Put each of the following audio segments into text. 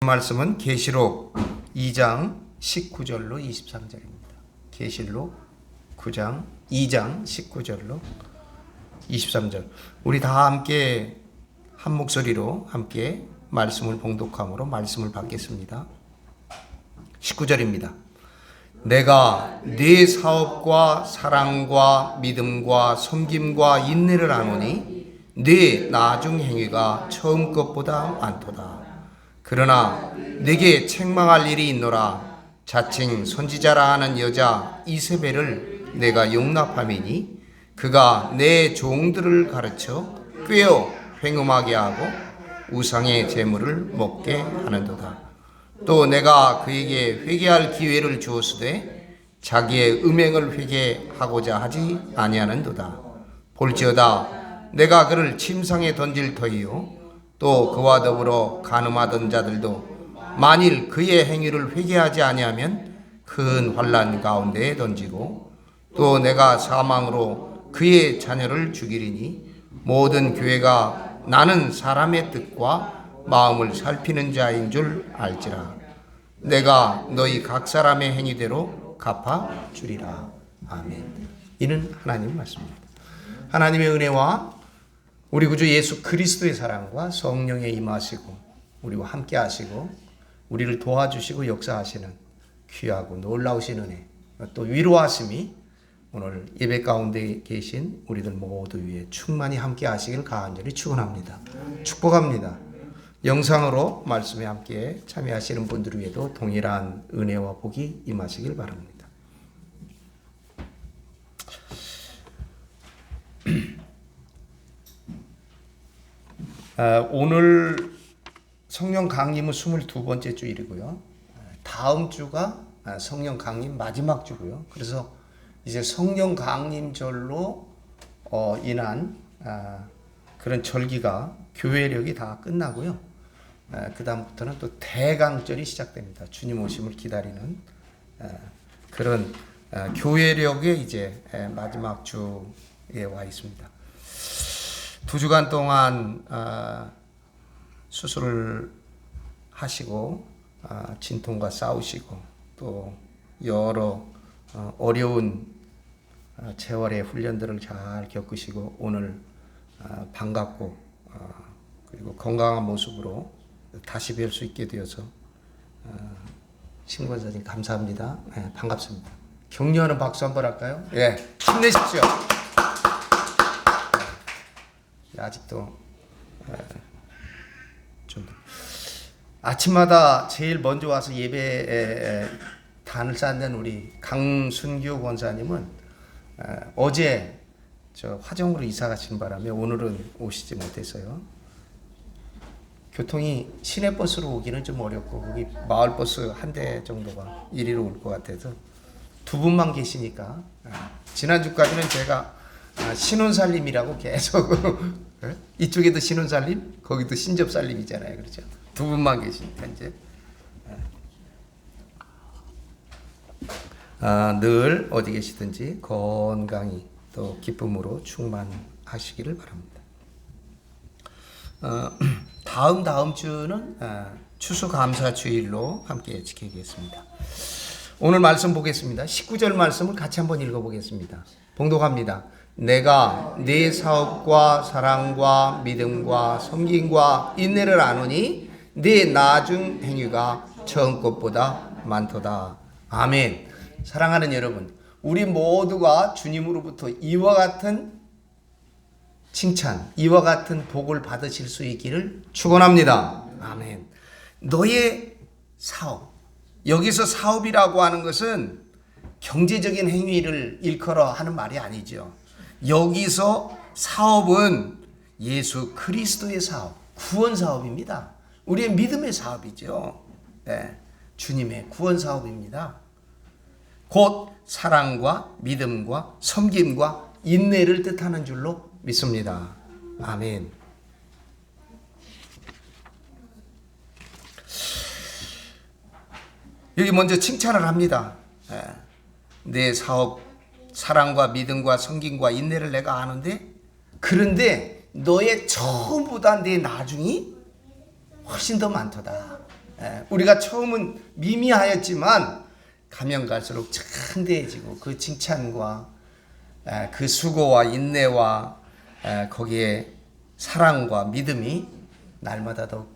말씀은 계시록 2장 19절로 23절입니다. 계시록 2장 19절로 23절. 우리 다 함께 한 목소리로 함께 말씀을 봉독함으로 말씀을 받겠습니다. 19절입니다. 내가 네 사업과 사랑과 믿음과 섬김과 인내를 아노니 네 나중 행위가 처음 것보다 많도다. 그러나 네게 책망할 일이 있노라. 자칭 선지자라 하는 여자 이세벨을 내가 용납함이니 그가 내 종들을 가르쳐 꿰어 횡음하게 하고 우상의 제물을 먹게 하는도다. 또 내가 그에게 회개할 기회를 주었으되 자기의 음행을 회개하고자 하지 아니하는도다. 볼지어다 내가 그를 침상에 던질 터이요 또 그와 더불어 간음하던 자들도 만일 그의 행위를 회개하지 아니하면 큰 환난 가운데에 던지고 또 내가 사망으로 그의 자녀를 죽이리니 모든 교회가 나는 사람의 뜻과 마음을 살피는 자인 줄 알지라. 내가 너희 각 사람의 행위대로 갚아 주리라. 아멘. 이는 하나님 말씀입니다. 하나님의 은혜와 우리 구주 예수 그리스도의 사랑과 성령의 임하시고 우리와 함께 하시고 우리를 도와주시고 역사하시는 귀하고 놀라우신 은혜 또 위로하심이 오늘 예배 가운데 계신 우리들 모두 위에 충만히 함께 하시길 간절히 축원합니다. 축복합니다. 영상으로 말씀에 함께 참여하시는 분들 위에도 동일한 은혜와 복이 임하시길 바랍니다. 오늘 성령 강림은 22번째 주일이고요. 다음 주가 성령 강림 마지막 주고요. 그래서 이제 성령 강림절로 인한 그런 절기가 교회력이 다 끝나고요. 그 다음부터는 또 대강절이 시작됩니다. 주님 오심을 기다리는 그런 교회력의 이제 마지막 주에 와 있습니다. 2주간 동안 수술을 하시고 진통과 싸우시고 또 여러 어려운 재활의 훈련들을 잘 겪으시고 오늘 반갑고 그리고 건강한 모습으로 다시 뵐 수 있게 되어서 신권사님 감사합니다. 네, 반갑습니다. 격려하는 박수 한번 할까요? 예, 힘내십시오. 아직도 좀 아침마다 제일 먼저 와서 예배에 단을 쌓는 우리 강순규 권사님은 어제 저 화정으로 이사 가신 바람에 오늘은 오시지 못해서요. 교통이 시내버스로 오기는 좀 어렵고 거기 마을버스 한 대 정도가 이리로 올 것 같아서 두 분만 계시니까 지난주까지는 제가 신혼살림이라고 계속 이쪽에도 신혼살림 거기도 신접살림이잖아요. 그렇죠? 두 분만 계시니까 이제 늘 어디 계시든지 건강히 또 기쁨으로 충만하시기를 바랍니다. 다음 주는 추수감사주일로 함께 지키겠습니다. 오늘 말씀 보겠습니다. 19절 말씀을 같이 한번 읽어보겠습니다. 봉독합니다. 내가 네 사업과 사랑과 믿음과 섬김과 인내를 아노니 네 나중 행위가 처음 것보다 많도다. 아멘. 사랑하는 여러분, 우리 모두가 주님으로부터 이와 같은 칭찬, 이와 같은 복을 받으실 수 있기를 축원합니다. 아멘. 너의 사업, 여기서 사업이라고 하는 것은 경제적인 행위를 일컬어 하는 말이 아니죠. 여기서 사업은 예수 그리스도의 사업, 구원 사업입니다. 우리의 믿음의 사업이죠. 네, 주님의 구원 사업입니다. 곧 사랑과 믿음과 섬김과 인내를 뜻하는 줄로 믿습니다. 아멘. 여기 먼저 칭찬을 합니다. 내 사업, 사랑과 믿음과 섬김과 인내를 내가 아는데 그런데 너의 처음보다 내 나중이 훨씬 더 많도다. 우리가 처음은 미미하였지만 가면 갈수록 창대해지고 그 칭찬과 그 수고와 인내와 거기에 사랑과 믿음이 날마다 더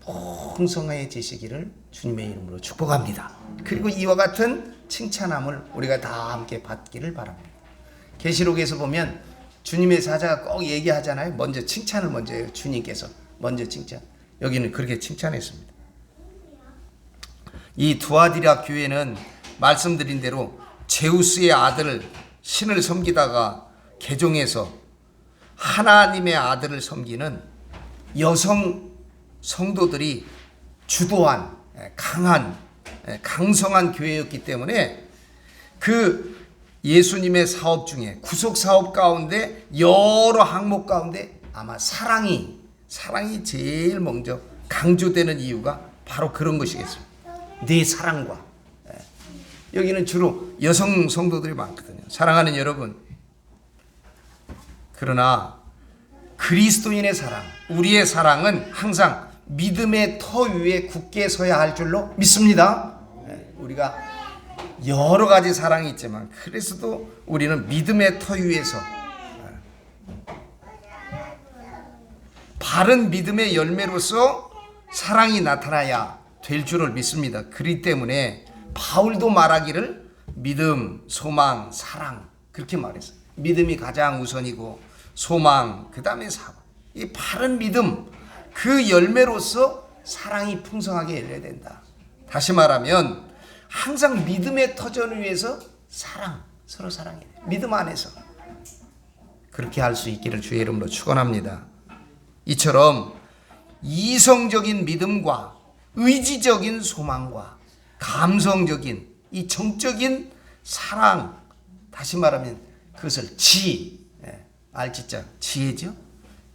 풍성해지시기를 주님의 이름으로 축복합니다. 그리고 이와 같은 칭찬함을 우리가 다 함께 받기를 바랍니다. 계시록에서 보면 주님의 사자가 꼭 얘기하잖아요. 먼저 칭찬을 먼저 해요. 주님께서 먼저 칭찬. 여기는 그렇게 칭찬했습니다. 이 두아디라 교회는 말씀드린 대로 제우스의 아들 신을 섬기다가 개종해서 하나님의 아들을 섬기는 여성 성도들이 주도한 강한 강성한 교회였기 때문에 그 예수님의 사업 중에 구속 사업 가운데 여러 항목 가운데 아마 사랑이 제일 먼저 강조되는 이유가 바로 그런 것이겠습니다. 네 사랑과 여기는 주로 여성 성도들이 많거든요. 사랑하는 여러분, 그러나 그리스도인의 사랑, 우리의 사랑은 항상 믿음의 터 위에 굳게 서야 할 줄로 믿습니다. 우리가 여러 가지 사랑이 있지만 그래서도 우리는 믿음의 터 위에서 바른 믿음의 열매로서 사랑이 나타나야 될 줄을 믿습니다. 그렇기 때문에 바울도 말하기를 믿음, 소망, 사랑 그렇게 말했어요. 믿음이 가장 우선이고 소망, 그 다음에 사랑. 이 바른 믿음, 그 열매로서 사랑이 풍성하게 열려야 된다. 다시 말하면 항상 믿음의 터전 위에서 사랑, 서로 사랑해야 돼요. 믿음 안에서 그렇게 할 수 있기를 주의 이름으로 축원합니다. 이처럼 이성적인 믿음과 의지적인 소망과 감성적인 이 정적인 사랑, 다시 말하면 그것을 알지자 지혜죠.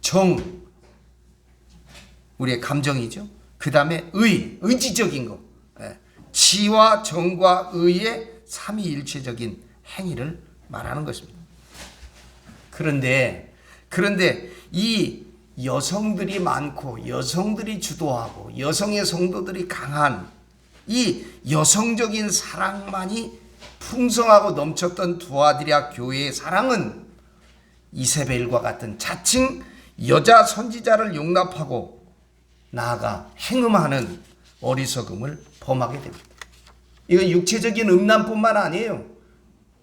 정, 우리의 감정이죠. 그 다음에 의지적인 것, 지와 정과 의의 삼위일체적인 행위를 말하는 것입니다. 그런데 이 여성들이 많고 여성들이 주도하고 여성의 성도들이 강한 이 여성적인 사랑만이 풍성하고 넘쳤던 두아디라 교회의 사랑은 이세벨과 같은 자칭 여자 선지자를 용납하고 나아가 행음하는 어리석음을 범하게 됩니다. 이건 육체적인 음란뿐만 아니에요.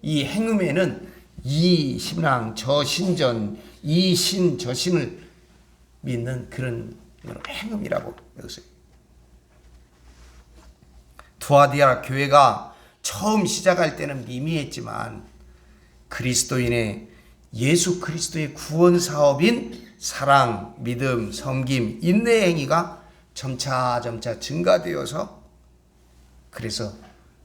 이 행음에는 이 신앙 저 신전, 이 신 저 신을 믿는 그런 행음이라고 여기서요. 두아디라 교회가 처음 시작할 때는 미미했지만 그리스도인의 예수 그리스도의 구원 사업인 사랑, 믿음, 섬김, 인내 행위가 점차 증가되어서 그래서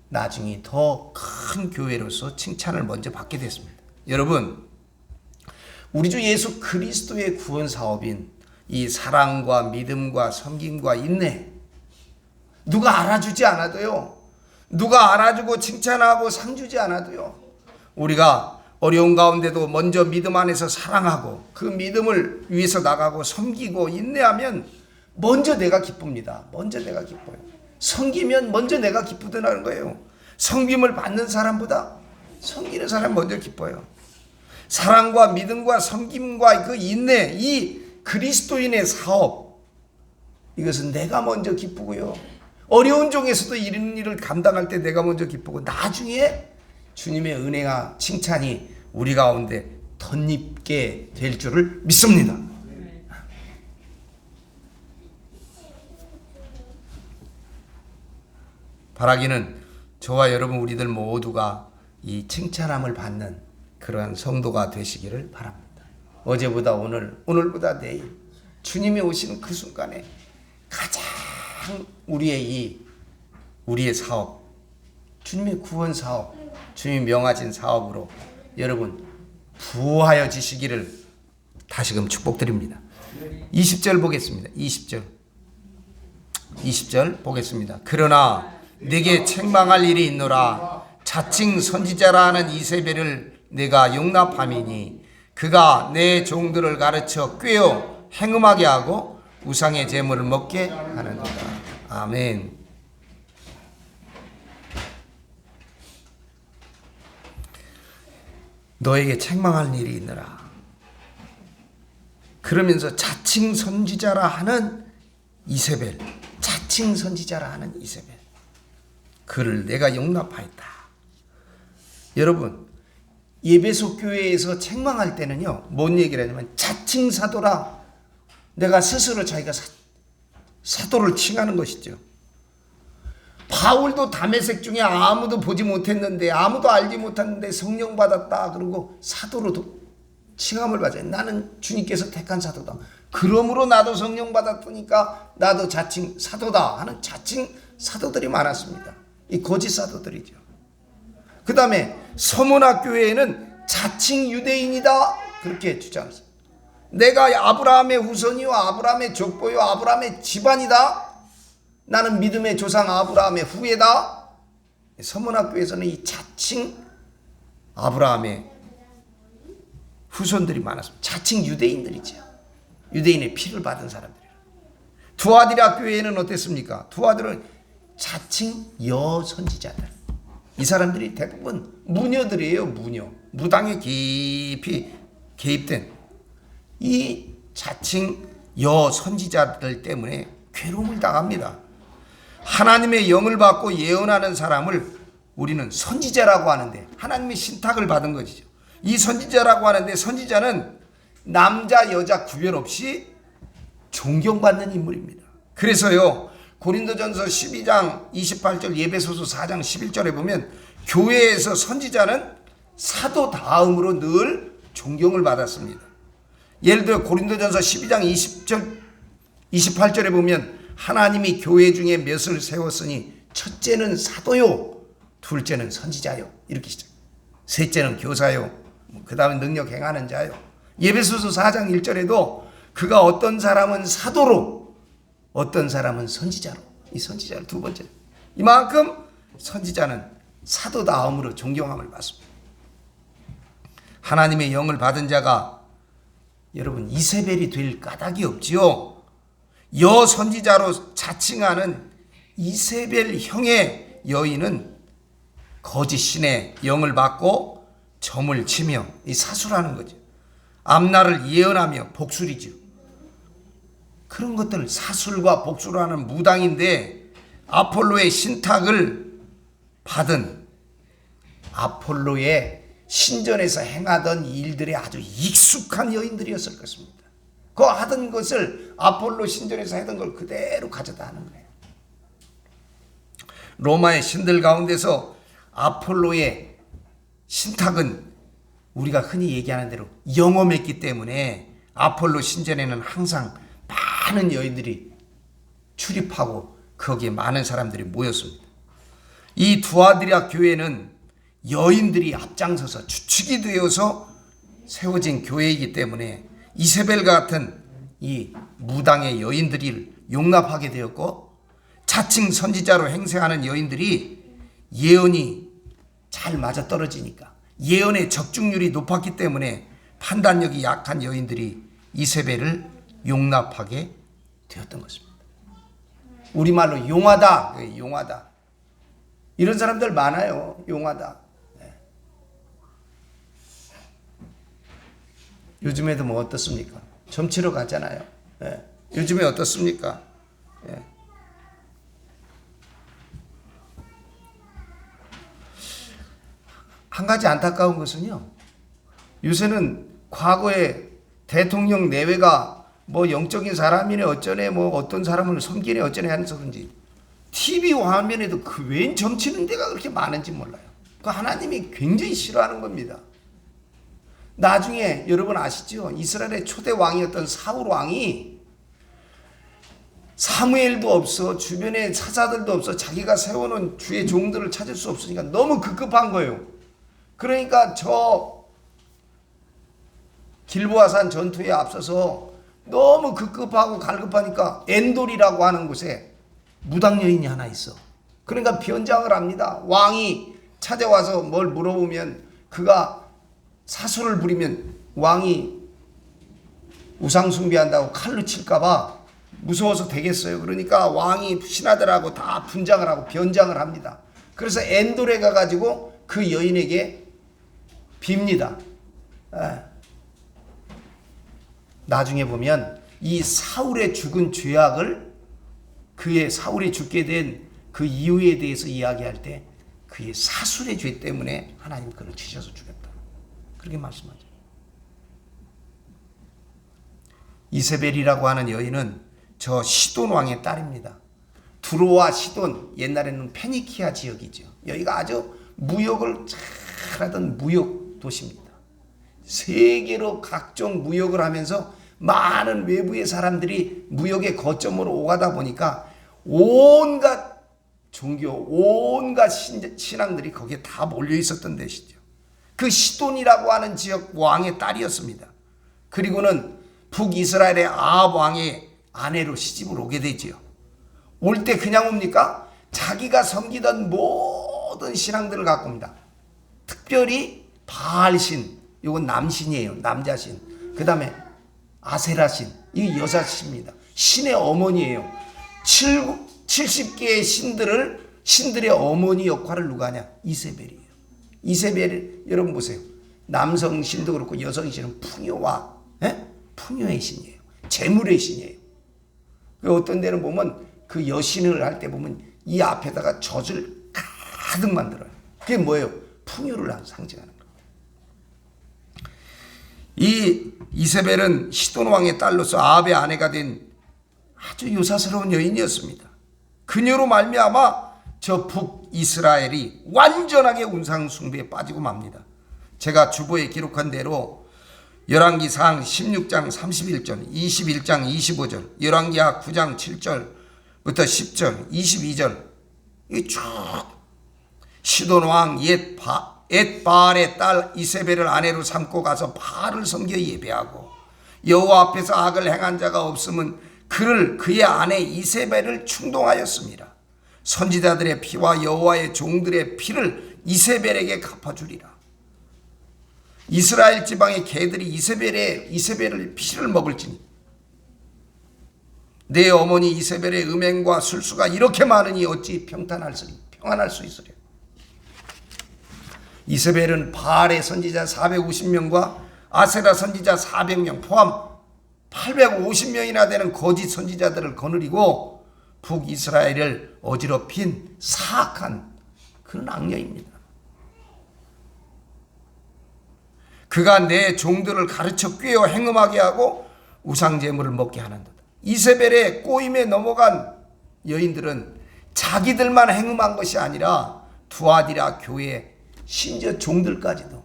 나중에 더 큰 교회로서 칭찬을 먼저 받게 됐습니다. 여러분, 우리 주 예수 그리스도의 구원 사업인 이 사랑과 믿음과 섬김과 인내, 누가 알아주지 않아도요, 누가 알아주고 칭찬하고 상 주지 않아도요, 우리가 어려운 가운데도 먼저 믿음 안에서 사랑하고 그 믿음을 위해서 나가고 섬기고 인내하면 먼저 내가 기쁩니다. 먼저 내가 기뻐요. 섬기면 먼저 내가 기쁘다는 거예요. 섬김을 받는 사람보다 섬기는 사람 먼저 기뻐요. 사랑과 믿음과 섬김과 그 인내, 이 그리스도인의 사업, 이것은 내가 먼저 기쁘고요. 어려운 중에서도 이런 일을 감당할 때 내가 먼저 기쁘고 나중에 주님의 은혜와 칭찬이 우리 가운데 덧입게 될 줄을 믿습니다. 바라기는 저와 여러분 우리들 모두가 이 칭찬함을 받는 그러한 성도가 되시기를 바랍니다. 어제보다 오늘, 오늘보다 내일 주님이 오시는 그 순간에 가장 우리의 사업, 주님의 구원 사업, 주님이 명하신 사업으로 여러분 부하여지시기를 다시금 축복드립니다. 20절 보겠습니다. 20절 보겠습니다. 그러나 내게 책망할 일이 있노라. 자칭 선지자라 하는 이세벨을 내가 용납함이니 그가 내 종들을 가르쳐 꾀어 행음하게 하고 우상의 제물을 먹게 하느니라. 아멘. 너에게 책망할 일이 있느라. 그러면서 자칭 선지자라 하는 이세벨, 자칭 선지자라 하는 이세벨, 그를 내가 용납하였다. 여러분, 예배소 교회에서 책망할 때는요, 뭔 얘기를 하냐면 자칭 사도라, 내가 스스로 자기가 사도를 칭하는 것이죠. 바울도 다메섹 중에 아무도 보지 못했는데, 아무도 알지 못했는데 성령 받았다 그러고 사도로 칭함을 받아요. 나는 주님께서 택한 사도다. 그러므로 나도 성령 받았으니까 나도 자칭 사도다 하는 자칭 사도들이 많았습니다. 이 거짓 사도들이죠. 그 다음에 서문학 교회에는 자칭 유대인이다 그렇게 주장했어요. 내가 아브라함의 후손이요, 아브라함의 족보요, 아브라함의 집안이다. 나는 믿음의 조상 아브라함의 후예다. 서문학 교회에서는 이 자칭 아브라함의 후손들이 많았습니다. 자칭 유대인들이죠. 유대인의 피를 받은 사람들이에요. 두아디라 교회에는 어땠습니까? 두아디라는 자칭 여선지자들. 이 사람들이 대부분 무녀들이에요. 무당에 깊이 개입된 이 자칭 여선지자들 때문에 괴로움을 당합니다. 하나님의 영을 받고 예언하는 사람을 우리는 선지자라고 하는데, 하나님의 신탁을 받은 것이죠. 이 선지자라고 하는데, 선지자는 남자 여자 구별 없이 존경받는 인물입니다. 그래서요, 고린도전서 12장 28절, 예배소서 4장 11절에 보면 교회에서 선지자는 사도 다음으로 늘 존경을 받았습니다. 예를 들어 고린도전서 12장 20절 28절에 보면 하나님이 교회 중에 몇을 세웠으니 첫째는 사도요, 둘째는 선지자요, 이렇게 시작. 셋째는 교사요, 그 다음에 능력 행하는 자요. 예배소서 4장 1절에도 그가 어떤 사람은 사도로, 어떤 사람은 선지자로, 이 선지자를 두 번째, 이만큼 선지자는 사도 다음으로 존경함을 받습니다. 하나님의 영을 받은 자가 여러분 이세벨이 될 까닭이 없지요. 여선지자로 자칭하는 이세벨 형의 여인은 거짓 신의 영을 받고 점을 치며, 이 사수라는 거죠. 앞날을 예언하며 복술이죠. 그런 것들 사술과 복술하는 무당인데, 아폴로의 신탁을 받은, 아폴로의 신전에서 행하던 일들에 아주 익숙한 여인들이었을 것입니다. 그 하던 것을, 아폴로 신전에서 하던 걸 그대로 가져다 하는 거예요. 로마의 신들 가운데서 아폴로의 신탁은 우리가 흔히 얘기하는 대로 영험했기 때문에 아폴로 신전에는 항상 많은 여인들이 출입하고 거기에 많은 사람들이 모였습니다. 이 두아디라 교회는 여인들이 앞장서서 주축이 되어서 세워진 교회이기 때문에 이세벨 같은 이 무당의 여인들을 용납하게 되었고, 자칭 선지자로 행세하는 여인들이 예언이 잘 맞아떨어지니까, 예언의 적중률이 높았기 때문에 판단력이 약한 여인들이 이세벨을 용납하게 되었던 것입니다. 우리말로 용하다, 용하다. 이런 사람들 많아요. 용하다. 네. 요즘에도 뭐 어떻습니까? 점치러 가잖아요. 네. 요즘에 어떻습니까? 네. 한 가지 안타까운 것은요, 요새는 과거에 대통령 내외가 뭐 영적인 사람이네 어쩌네, 뭐 어떤 사람을 섬기네 어쩌네 하면서 그런지 TV 화면에도 그 웬 점치는 데가 그렇게 많은지 몰라요. 그 하나님이 굉장히 싫어하는 겁니다. 나중에 여러분 아시죠? 이스라엘의 초대 왕이었던 사울 왕이 사무엘도 없어, 주변에 사자들도 없어, 자기가 세워놓은 주의 종들을 찾을 수 없으니까 너무 급급한 거예요. 그러니까 저 길보아산 전투에 앞서서 너무 급급하고 갈급하니까 엔돌이라고 하는 곳에 무당 여인이 하나 있어. 그러니까 변장을 합니다. 왕이 찾아와서 뭘 물어보면 그가 사수를 부리면 왕이 우상 숭배한다고 칼로 칠까봐 무서워서 되겠어요. 그러니까 왕이 신하들하고 다 분장을 하고 변장을 합니다. 그래서 엔돌에 가가지고 그 여인에게 빕니다. 예. 나중에 보면 이 사울의 죽은 죄악을 그의 사울이 죽게 된 그 이유에 대해서 이야기할 때 그의 사술의 죄 때문에 하나님 그를 치셔서 죽였다. 그렇게 말씀하죠. 이세벨이라고 하는 여인은 저 시돈 왕의 딸입니다. 두로와 시돈, 옛날에는 페니키아 지역이죠. 여기가 아주 무역을 잘하던 무역 도시입니다. 세계로 각종 무역을 하면서 많은 외부의 사람들이 무역의 거점으로 오가다 보니까 온갖 종교, 온갖 신앙들이 거기에 다 몰려 있었던 데시죠. 그 시돈이라고 하는 지역 왕의 딸이었습니다. 그리고는 북이스라엘의 아합 왕의 아내로 시집을 오게 되지요. 올 때 그냥 옵니까? 자기가 섬기던 모든 신앙들을 갖고 옵니다. 특별히 바알신, 이건 남신이에요. 남자신. 그 다음에 아세라신, 이 여자신입니다. 신의 어머니예요. 70개의 신들의 어머니 역할을 누가 하냐? 이세벨이에요. 이세벨, 여러분 보세요. 남성 신도 그렇고 여성 신은 풍요와 풍요의 신이에요. 재물의 신이에요. 어떤 데는 보면 그 여신을 할 때 보면 이 앞에다가 젖을 가득 만들어요. 그게 뭐예요? 풍요를 상징하는 거예요. 이 이세벨은 시돈 왕의 딸로서 아합의 아내가 된 아주 요사스러운 여인이었습니다. 그녀로 말미암아 저 북이스라엘이 완전하게 우상 숭배에 빠지고 맙니다. 제가 주보에 기록한 대로 열왕기상 16장 31절, 21장 25절, 열왕기하 9장 7절부터 10절, 22절 이 쭉 시돈 왕 앳바알의 딸 이세벨을 아내로 삼고 가서 바알을 섬겨 예배하고 여호와 앞에서 악을 행한 자가 없음은 그의 아내 이세벨을 충동하였습니다. 선지자들의 피와 여호와의 종들의 피를 이세벨에게 갚아주리라. 이스라엘 지방의 개들이 이세벨의 피를 먹을지니 내 어머니 이세벨의 음행과 술수가 이렇게 많으니 어찌 평안할 수 있으랴. 이세벨은 바알의 선지자 450명과 아세라 선지자 400명 포함 850명이나 되는 거짓 선지자들을 거느리고 북이스라엘을 어지럽힌 사악한 그런 악녀입니다. 그가 내 종들을 가르쳐 꾀어 행음하게 하고 우상제물을 먹게 하는도다. 이세벨의 꼬임에 넘어간 여인들은 자기들만 행음한 것이 아니라 두아디라 교회 심지어 종들까지도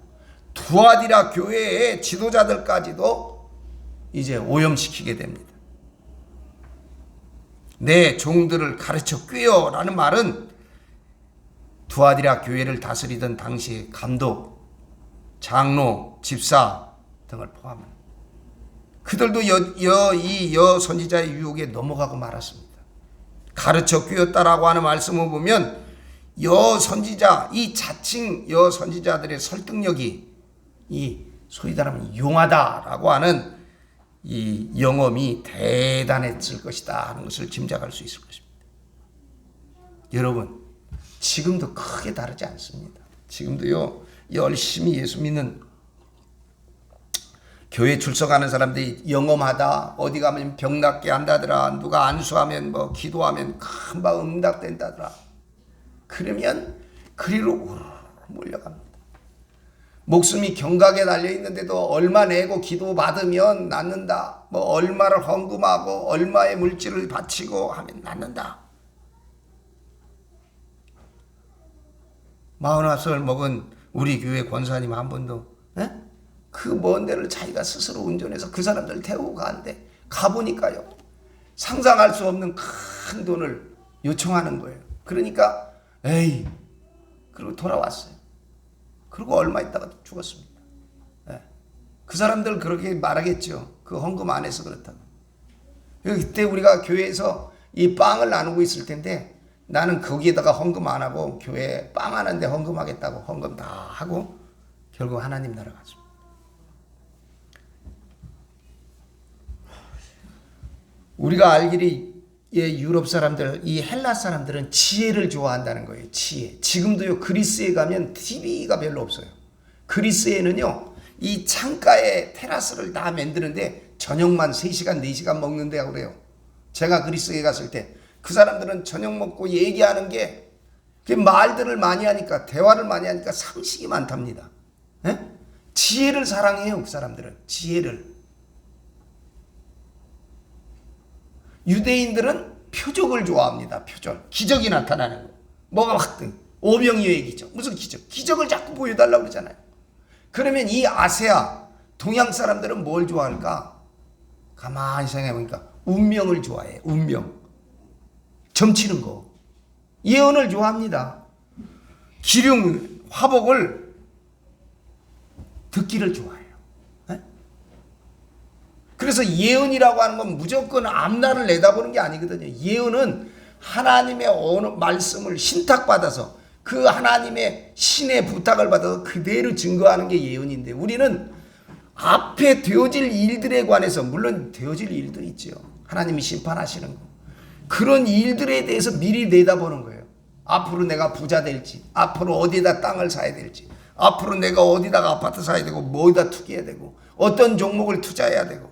두아디라 교회의 지도자들까지도 이제 오염시키게 됩니다. 내 종들을 가르쳐 꾀어 라는 말은 두아디라 교회를 다스리던 당시 감독, 장로, 집사 등을 포함합니다. 그들도 이 선지자의 유혹에 넘어가고 말았습니다. 가르쳐 꾀었다라고 하는 말씀을 보면 선지자, 이 자칭 선지자들의 설득력이 이 소위 말하면 용하다라고 하는 이 영험이 대단했을 것이다 하는 것을 짐작할 수 있을 것입니다. 여러분, 지금도 크게 다르지 않습니다. 지금도요, 열심히 예수 믿는 교회 출석하는 사람들이 영험하다, 어디 가면 병 낫게 한다더라, 누가 안수하면 기도하면 금방 응답된다더라. 그러면 그리로 몰려갑니다. 목숨이 경각에 달려 있는데도 얼마 내고 기도 받으면 낫는다. 얼마를 헌금하고 얼마의 물질을 바치고 하면 낫는다. 41살 먹은 우리 교회 권사님 한 분도 그 먼 데를 자기가 스스로 운전해서 그 사람들 태우고 가는데 가보니까요, 상상할 수 없는 큰 돈을 요청하는 거예요. 그러니까 에이, 그리고 돌아왔어요. 그리고 얼마 있다가 죽었습니다. 그 사람들 그렇게 말하겠죠. 그 헌금 안 해서 그렇다고. 그때 우리가 교회에서 이 빵을 나누고 있을 텐데 나는 거기에다가 헌금 안 하고 교회에 빵 하는데 헌금하겠다고 헌금 다 하고 결국 하나님 나라 갔습니다. 우리가 알기를 유럽 사람들, 이 헬라 사람들은 지혜를 좋아한다는 거예요. 지혜. 지금도요, 그리스에 가면 TV가 별로 없어요. 그리스에는요, 이 창가에 테라스를 다 만드는데 저녁만 3시간, 4시간 먹는다고 그래요. 제가 그리스에 갔을 때 그 사람들은 저녁 먹고 얘기하는 게 말들을 많이 하니까, 대화를 많이 하니까 상식이 많답니다. 에? 지혜를 사랑해요, 그 사람들은. 지혜를. 유대인들은 표적을 좋아합니다. 표적. 기적이 나타나는 거. 뭐가 확 오병이어의 기적. 무슨 기적? 기적을 자꾸 보여달라고 그러잖아요. 그러면 이 아세아 동양 사람들은 뭘 좋아할까? 가만히 생각해보니까 운명을 좋아해요. 운명. 점치는 거. 예언을 좋아합니다. 기륭, 화복을 듣기를 좋아해요. 네? 그래서 예언이라고 하는 건 무조건 앞날을 내다보는 게 아니거든요. 예언은 하나님의 어느 말씀을 신탁받아서 그 하나님의 신의 부탁을 받아서 그대로 증거하는 게 예언인데, 우리는 앞에 되어질 일들에 관해서, 물론 되어질 일도 있죠. 하나님이 심판하시는 거. 그런 일들에 대해서 미리 내다보는 거예요. 앞으로 내가 부자 될지, 앞으로 어디에다 땅을 사야 될지, 앞으로 내가 어디다가 아파트 사야 되고, 뭐에다 투기해야 되고, 어떤 종목을 투자해야 되고.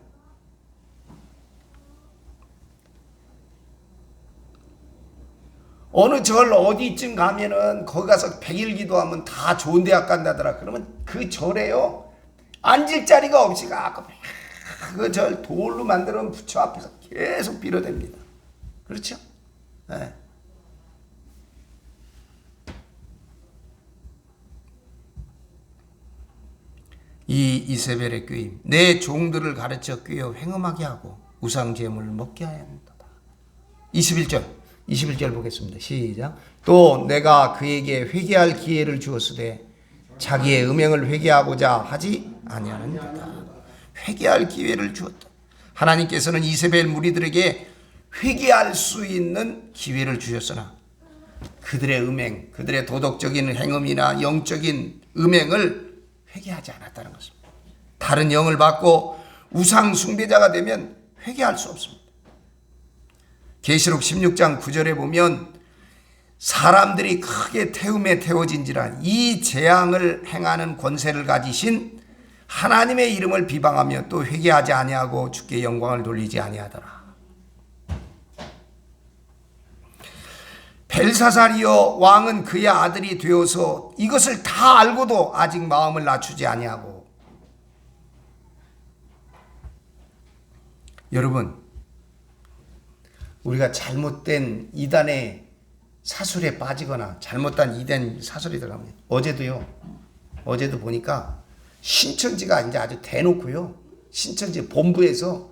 어느 절 어디쯤 가면은 거기 가서 100일 기도하면 다 좋은 대학 간다더라. 그러면 그 절에요, 앉을 자리가 없이 가고 그 절 돌로 만들어 놓은 부처 앞에서 계속 빌어댑니다. 그렇죠? 네. 이 이세벨의 꾀임, 내 종들을 가르쳐 꾀어 횡음하게 하고 우상 제물을 먹게 하야 한다. 21절 보겠습니다. 시작. 또 내가 그에게 회개할 기회를 주었으되 자기의 음행을 회개하고자 하지 아니하는도다. 회개할 기회를 주었다. 하나님께서는 이세벨 무리들에게 회개할 수 있는 기회를 주셨으나 그들의 음행, 그들의 도덕적인 행음이나 영적인 음행을 회개하지 않았다는 것입니다. 다른 영을 받고 우상 숭배자가 되면 회개할 수 없습니다. 계시록 16장 9절에 보면 사람들이 크게 태움에 태워진지라 이 재앙을 행하는 권세를 가지신 하나님의 이름을 비방하며 또 회개하지 아니하고 주께 영광을 돌리지 아니하더라. 벨사사리여 왕은 그의 아들이 되어서 이것을 다 알고도 아직 마음을 낮추지 아니하고. 여러분, 우리가 잘못된 이단의 사술에 빠지거나 잘못된 이단 사술에 들어가면, 어제도 보니까 신천지가 이제 아주 대놓고요, 신천지 본부에서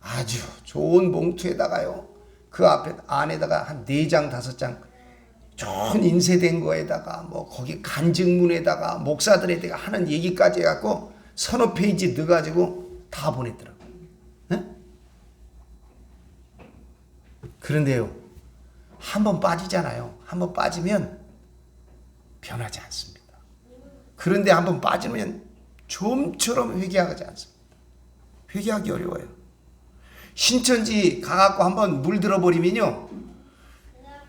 아주 좋은 봉투에다가요, 그 앞에 안에다가 한 4장 5장 좋은 인쇄된 거에다가 뭐 거기 간증문에다가 목사들에다가 하는 얘기까지 해갖고 서너 페이지 넣어가지고 다 보냈더라고요. 네? 그런데요, 한번 빠지잖아요. 한번 빠지면 변하지 않습니다. 그런데 한번 빠지면 좀처럼 회개하지 않습니다. 회개하기 어려워요. 신천지 가갖고 한번 물들어 버리면요,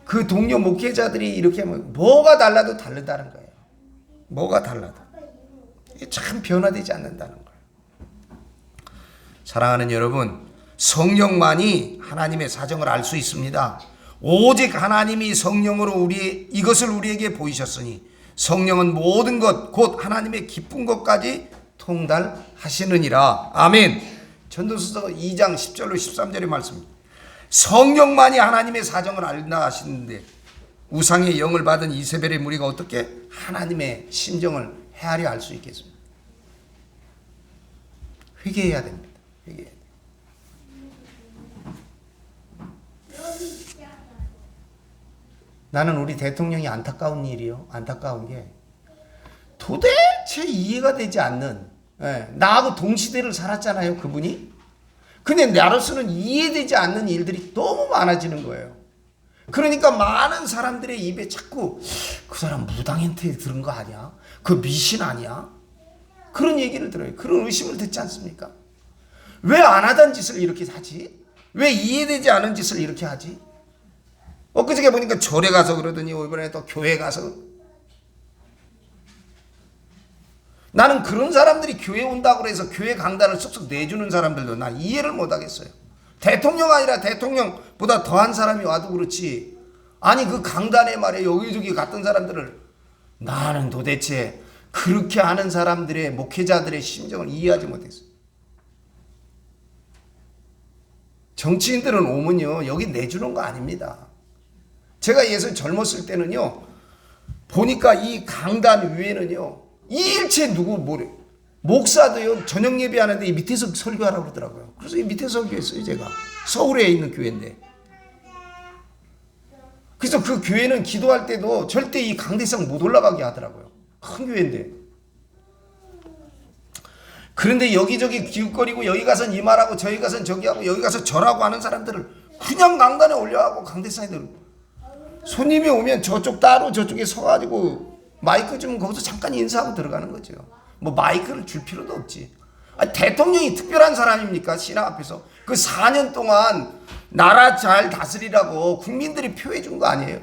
그 동료 목회자들이 이렇게 하면 뭐가 달라도 다르다는 거예요. 뭐가 달라도. 이게 참 변화되지 않는다는 거예요. 사랑하는 여러분, 성령만이 하나님의 사정을 알 수 있습니다. 오직 하나님이 성령으로 이것을 우리에게 보이셨으니 성령은 모든 것 곧 하나님의 기쁜 것까지 통달하시느니라. 아멘. 전도서서 2장 10절로 13절의 말씀입니다. 성령만이 하나님의 사정을 알나 하시는데 우상의 영을 받은 이세벨의 무리가 어떻게 하나님의 심정을 헤아려 알 수 있겠습니까? 회개해야 됩니다. 회개해야 됩니다. 나는 우리 대통령이 안타까운 일이요. 안타까운 게 도대체 이해가 되지 않는, 나하고 동시대를 살았잖아요, 그분이. 근데 나로서는 이해되지 않는 일들이 너무 많아지는 거예요. 그러니까 많은 사람들의 입에 자꾸 그 사람 무당한테 들은 거 아니야? 그 미신 아니야? 그런 얘기를 들어요. 그런 의심을 듣지 않습니까? 왜 안 하던 짓을 이렇게 하지? 왜 이해되지 않은 짓을 이렇게 하지? 엊그저께 보니까 절에 가서 그러더니 이번에 또 교회 가서 나는 그런 사람들이 교회 온다고 해서 교회 강단을 쏙쏙 내주는 사람들도 난 이해를 못하겠어요. 대통령 아니라 대통령보다 더한 사람이 와도 그렇지, 아니 그 강단에 말이야 여기저기 갔던 사람들을, 나는 도대체 그렇게 하는 사람들의 목회자들의 심정을 이해하지 못했어요. 정치인들은 오면요 여기 내주는 거 아닙니다. 제가 예전 젊었을 때는요 보니까 이 강단 위에는요 일체 누구 뭐래 목사도요 저녁 예배하는데 이 밑에서 설교하라고 그러더라고요. 그래서 이 밑에서 설교했어요. 제가 서울에 있는 교회인데, 그래서 그 교회는 기도할 때도 절대 이 강대상 못 올라가게 하더라고요. 큰 교회인데. 그런데 여기저기 기웃거리고 여기 가선 이 말하고 저기 가선 저기 하고 여기 가서 저라고 하는 사람들을 그냥 강단에 올려하고 강대상에 들고, 손님이 오면 저쪽 따로 저쪽에 서가지고 마이크 주면 거기서 잠깐 인사하고 들어가는 거죠. 뭐 마이크를 줄 필요도 없지. 아니, 대통령이 특별한 사람입니까? 신하 앞에서 그 4년 동안 나라 잘 다스리라고 국민들이 표해 준 거 아니에요?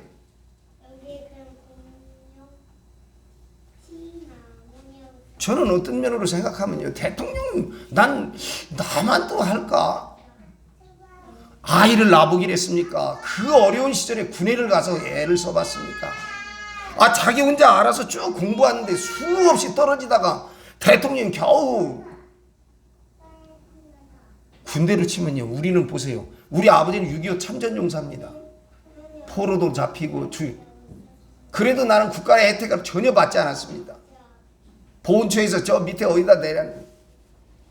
저는 어떤 면으로 생각하면요, 대통령은 나만 또 할까? 아이를 낳아보기로 했습니까? 그 어려운 시절에 군회를 가서 애를 써봤습니까? 자기 혼자 알아서 쭉 공부하는데 수없이 떨어지다가 대통령이 겨우 군대를 치면요, 우리는 보세요. 우리 아버지는 6.25 참전용사입니다. 포로도 잡히고 그래도 나는 국가의 혜택을 전혀 받지 않았습니다. 보훈처에서 저 밑에 어디다 내렸는데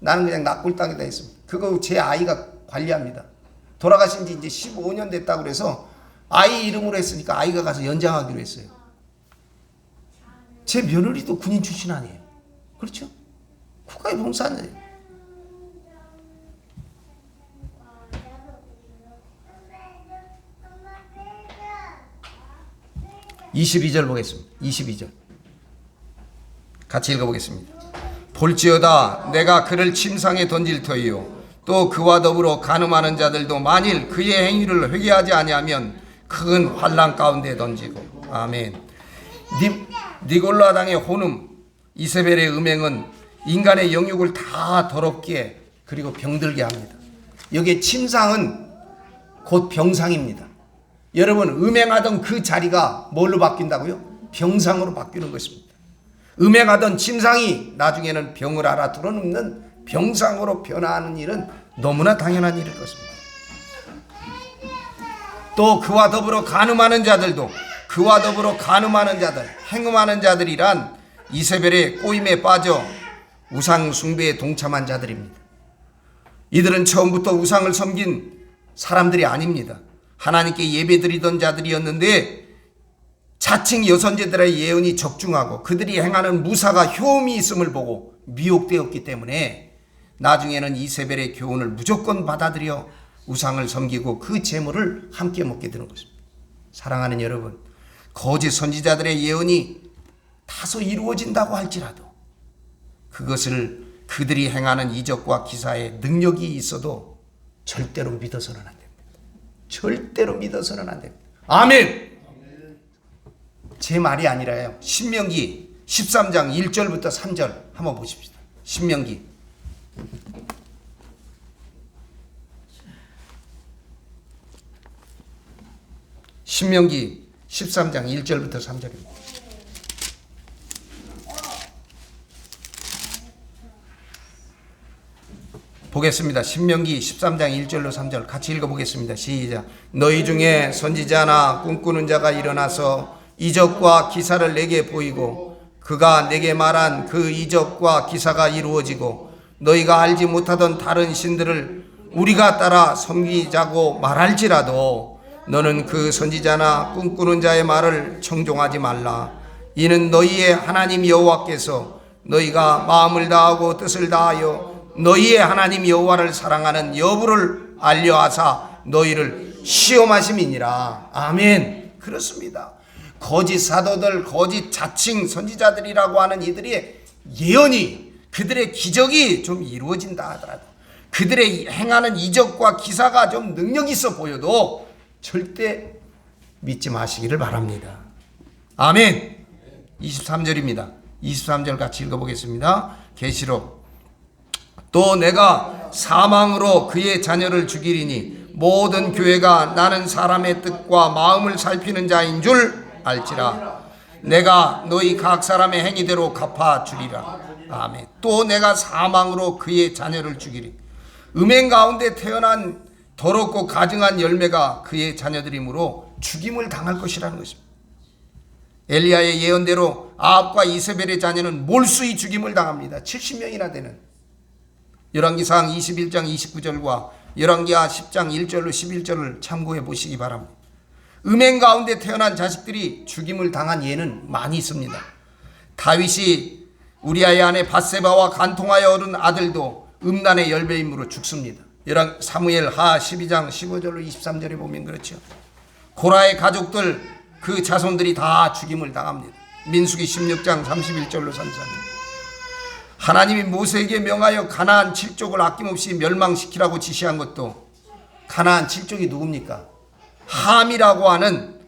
나는 그냥 낙골당에다 있습니다. 그거 제 아이가 관리합니다. 돌아가신 지 이제 15년 됐다고 그래서 아이 이름으로 했으니까 아이가 가서 연장하기로 했어요. 제 며느리도 군인 출신 아니에요. 그렇죠? 국가에 봉사하는 22절 보겠습니다. 22절 같이 읽어보겠습니다. 볼지어다 내가 그를 침상에 던질 터이요 또 그와 더불어 간음하는 자들도 만일 그의 행위를 회개하지 아니하면 큰 환난 가운데 던지고. 아멘. 니골라 당의 혼음 이세벨의 음행은 인간의 영육을 다 더럽게 그리고 병들게 합니다. 여기에 침상은 곧 병상입니다. 여러분, 음행하던 그 자리가 뭘로 바뀐다고요? 병상으로 바뀌는 것입니다. 음행하던 침상이 나중에는 병을 알아들어눕는 병상으로 변화하는 일은 너무나 당연한 일일 것입니다. 또 그와 더불어 간음하는 자들도, 그와 더불어 간음하는 자들, 행음하는 자들이란 이세벨의 꼬임에 빠져 우상 숭배에 동참한 자들입니다. 이들은 처음부터 우상을 섬긴 사람들이 아닙니다. 하나님께 예배드리던 자들이었는데 자칭 여선제들의 예언이 적중하고 그들이 행하는 무사가 효험이 있음을 보고 미혹되었기 때문에 나중에는 이세벨의 교훈을 무조건 받아들여 우상을 섬기고 그 재물을 함께 먹게 되는 것입니다. 사랑하는 여러분, 거짓 선지자들의 예언이 다소 이루어진다고 할지라도 그것을 그들이 행하는 이적과 기사에 능력이 있어도 절대로 믿어서는 안 됩니다. 절대로 믿어서는 안 됩니다. 아멘. 제 말이 아니라요. 신명기 13장 1절부터 3절 한번 보십시다. 신명기 13장 1절부터 3절입니다. 보겠습니다. 신명기 13장 1절로 3절 같이 읽어보겠습니다. 시작. 너희 중에 선지자나 꿈꾸는 자가 일어나서 이적과 기사를 내게 보이고 그가 내게 말한 그 이적과 기사가 이루어지고 너희가 알지 못하던 다른 신들을 우리가 따라 섬기자고 말할지라도 너는 그 선지자나 꿈꾸는 자의 말을 청종하지 말라. 이는 너희의 하나님 여호와께서 너희가 마음을 다하고 뜻을 다하여 너희의 하나님 여호와를 사랑하는 여부를 알려하사 너희를 시험하심이니라. 아멘. 그렇습니다. 거짓 사도들, 거짓 자칭 선지자들이라고 하는 이들의 예언이, 그들의 기적이 좀 이루어진다 하더라도, 그들의 행하는 이적과 기사가 좀 능력 있어 보여도 절대 믿지 마시기를 바랍니다. 아멘. 23절입니다. 23절 같이 읽어보겠습니다. 계시록. 또 내가 사망으로 그의 자녀를 죽이리니 모든 교회가 나는 사람의 뜻과 마음을 살피는 자인 줄 알지라. 내가 너희 각 사람의 행위대로 갚아주리라. 아멘. 또 내가 사망으로 그의 자녀를 죽이리. 음행 가운데 태어난 더럽고 가증한 열매가 그의 자녀들이므로 죽임을 당할 것이라는 것입니다. 엘리야의 예언대로 아합과 이세벨의 자녀는 몰수히 죽임을 당합니다. 70명이나 되는. 열왕기상 21장 29절과 열왕기하 10장 1절로 11절을 참고해 보시기 바랍니다. 음행 가운데 태어난 자식들이 죽임을 당한 예는 많이 있습니다. 다윗이 우리아의 아내 밧세바와 간통하여 얻은 아들도 음란의 열매임으로 죽습니다. 사무엘 하 12장 15절로 23절에 보면 그렇죠. 고라의 가족들 그 자손들이 다 죽임을 당합니다. 민수기 16장 31절로 33절. 하나님이 모세에게 명하여 가나안 7족을 아낌없이 멸망시키라고 지시한 것도 가나안 7족이 누굽니까? 함이라고 하는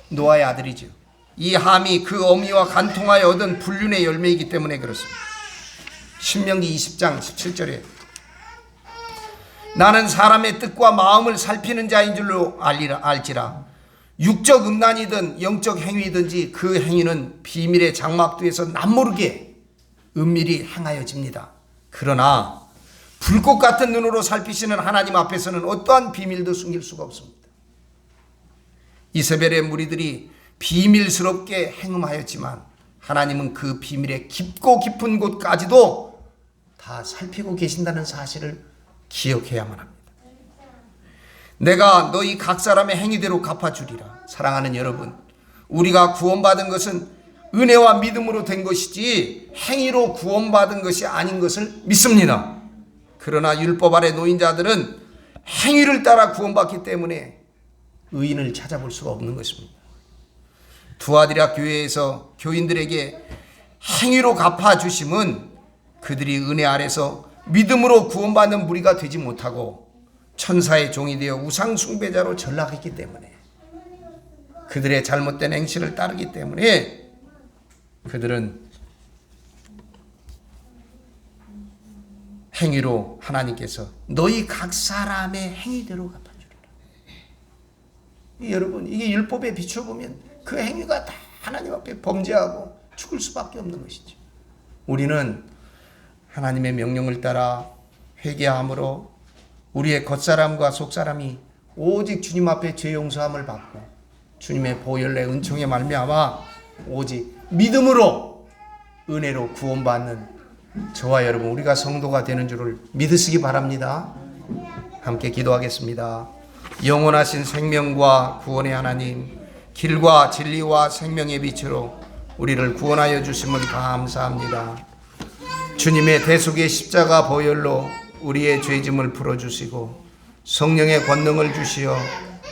노아의 아들이죠. 이 함이 그 어미와 간통하여 얻은 불륜의 열매이기 때문에 그렇습니다. 신명기 20장 17절에 나는 사람의 뜻과 마음을 살피는 자인 줄로 알지라. 육적 음란이든 영적 행위든지 그 행위는 비밀의 장막두에서 남모르게 은밀히 행하여집니다. 그러나 불꽃 같은 눈으로 살피시는 하나님 앞에서는 어떠한 비밀도 숨길 수가 없습니다. 이세벨의 무리들이 비밀스럽게 행음하였지만 하나님은 그 비밀의 깊고 깊은 곳까지도 다 살피고 계신다는 사실을 기억해야만 합니다. 내가 너희 각 사람의 행위대로 갚아주리라. 사랑하는 여러분, 우리가 구원받은 것은 은혜와 믿음으로 된 것이지 행위로 구원받은 것이 아닌 것을 믿습니다. 그러나 율법 아래 놓인 자들은 행위를 따라 구원받기 때문에 의인을 찾아볼 수가 없는 것입니다. 두아디라 교회에서 교인들에게 행위로 갚아주심은 그들이 은혜 아래서 믿음으로 구원받는 무리가 되지 못하고 천사의 종이 되어 우상 숭배자로 전락했기 때문에, 그들의 잘못된 행실을 따르기 때문에 그들은 행위로 하나님께서 너희 각 사람의 행위대로 갚아주리라. 여러분, 이게 율법에 비춰보면 그 행위가 다 하나님 앞에 범죄하고 죽을 수밖에 없는 것이죠. 우리는 하나님의 명령을 따라 회개함으로 우리의 겉사람과 속사람이 오직 주님 앞에 죄 용서함을 받고 주님의 보혈의 은총에 말미암아 오직 믿음으로 은혜로 구원받는 저와 여러분, 우리가 성도가 되는 줄을 믿으시기 바랍니다. 함께 기도하겠습니다. 영원하신 생명과 구원의 하나님, 길과 진리와 생명의 빛으로 우리를 구원하여 주심을 감사합니다. 주님의 대속의 십자가 보혈로 우리의 죄짐을 풀어주시고 성령의 권능을 주시어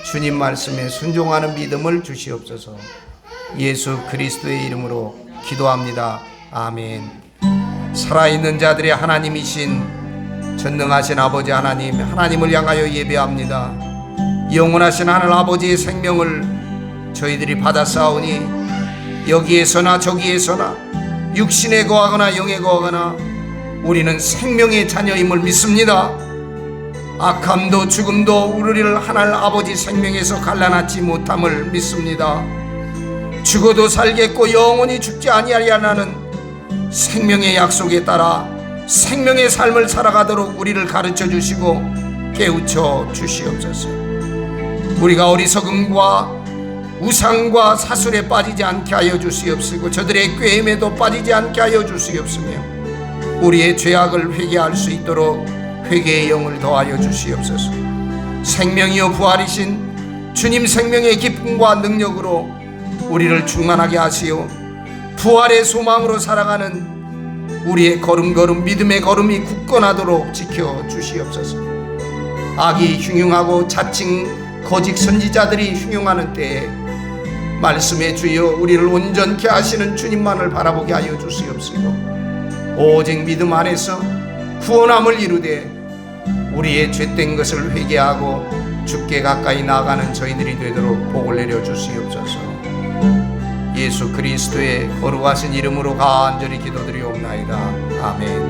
주님 말씀에 순종하는 믿음을 주시옵소서. 예수 그리스도의 이름으로 기도합니다. 아멘. 살아있는 자들의 하나님이신 전능하신 아버지 하나님, 하나님을 향하여 예배합니다. 영원하신 하늘 아버지의 생명을 저희들이 받아싸우니 여기에서나 저기에서나 육신에 거하거나 영에 거하거나 우리는 생명의 자녀임을 믿습니다. 악함도 죽음도 우리를 하늘 아버지 생명에서 갈라놓지 못함을 믿습니다. 죽어도 살겠고 영원히 죽지 아니하리라는 생명의 약속에 따라 생명의 삶을 살아가도록 우리를 가르쳐 주시고 깨우쳐 주시옵소서. 우리가 어리석음과 우상과 사술에 빠지지 않게 하여 주시옵시고 저들의 꾀임에도 빠지지 않게 하여 주시옵시며 우리의 죄악을 회개할 수 있도록 회개의 영을 더하여 주시옵소서. 생명이요 부활이신 주님 생명의 기쁨과 능력으로 우리를 충만하게 하시오 부활의 소망으로 살아가는 우리의 걸음걸음 믿음의 걸음이 굳건하도록 지켜 주시옵소서. 악이 흉흉하고 자칭 거짓 선지자들이 흉흉하는 때에 말씀의 주여 우리를 온전케 하시는 주님만을 바라보게 하여 주시옵시고 오직 믿음 안에서 구원함을 이루되 우리의 죄된 것을 회개하고 주께 가까이 나아가는 저희들이 되도록 복을 내려 주시옵소서. 예수 그리스도의 거룩하신 이름으로 간절히 기도드리옵나이다. 아멘.